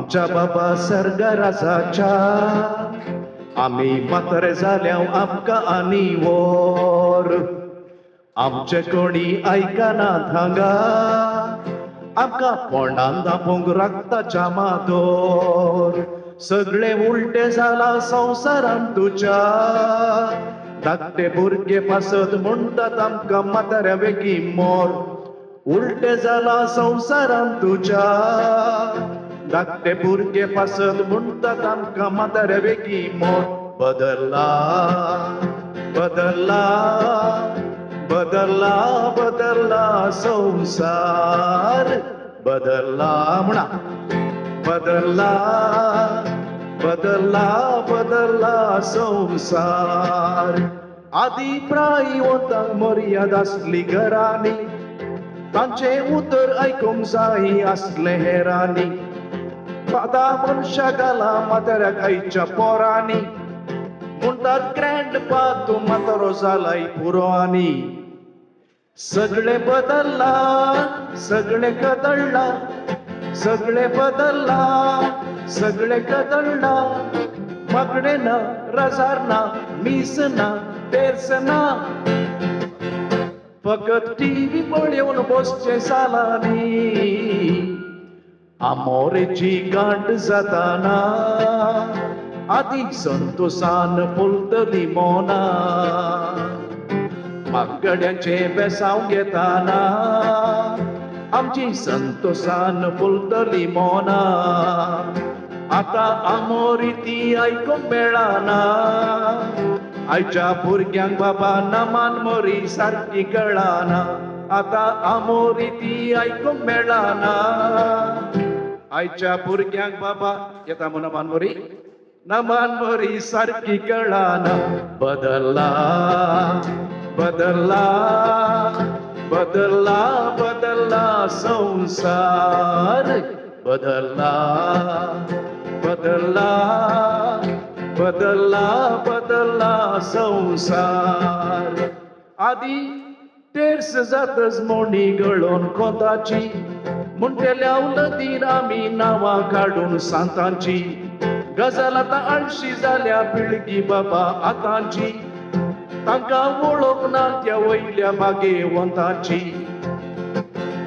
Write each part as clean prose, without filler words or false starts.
आमच्या बाबा सर्गराजाच्या आम्ही म्हातारे जाल्या आमकां आनी वर आमचे कोणी आयकना थांगा आमकां पोंडान दापोंक रक्ताच्या मादोर सगळे उलटे जाला संवसारान तुज्या धाकटे भुरगे पासत म्हणटात आमकां म्हाताऱ्या वेगी मोर उलटे जाला संवसारान तुज्या धाकटे भुरगे पासत म्हणटात आमकां म्हाताऱ्या वेगी मोर बदलला बदलला बदलला बदलला संसार बदलला म्हणा बदलला बदलला बदलला संसार आदी प्रायी वतांक मर्यादा आसली घरांनी तांचे उतर आयकूंक जाय आसले हेरांनी पादा मनशा घाला म्हाताऱ्याक आयच्या पोरांनी म्हणटात ग्रँडपा तूं म्हातारो जालाय पुरो आनी सगळे बदलला सगळे कदळला सगळे बदलला सगळे कदळला मागणे ना रजार ना मीस ना तेर्स ना फकत टीव्ही पळोवन बसचे सालांनी आमोरेची गांठ जाताना आदी संतोषान फुलतली मोना मागड्यांचे बेसांव घेताना आमची संतोषान फुलतली मोना आता आमोरीती आयकूंक मेळना आयच्या भुरग्यांक बाबा नमान मोरी सारकी कळना आता आमोरीती आयकूंक मेळना आयच्या भुरग्यांक बाबा येता म्हणून नमान मोरी नमान मोरी सारकी कळना बदलला बदलला बदलला बदलला संसार बदलला बदलला बदलला बदलला संसार आदी तेर्स जातच मोडी गळोन कोताची म्हणटेल्या उलतीन आमी नांवां काडून सांतांची गजाल आतां आळशी जाल्या पिळगी बाबा आतांची तांकां वळख ना त्या वयल्या भाग्यवंतांची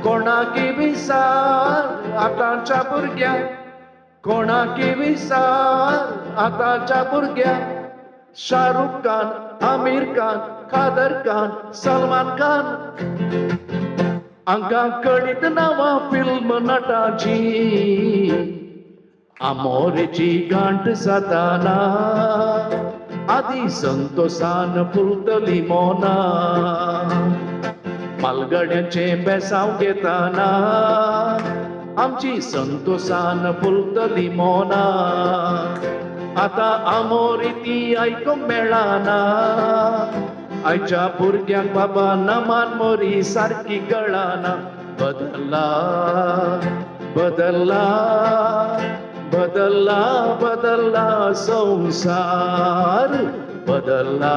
कोणाकी विसार आतांच्या भुरग्यांक कोणाकी विसार आतांच्या भुरग्यांक शाहरुख खान आमिर खान कादर खान सलमान खान हांकां कळीत नांवां फिल्म नटाची आमोरेची गांठ जाताना आदी संतोषान फुलतली मोना मालगड्यांचे बेसांव घेताना आमची संतोषान फुलतली मोना आता आमोरीती आयकूंक मेळना आयच्या भुरग्यांक बाबा नमान मोरी सारकी कळना बदलला बदलला बदलला बदलला संसार बदलला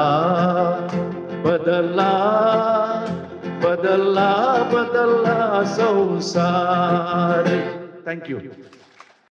बदलला बदलला बदलला संसार थँक्यू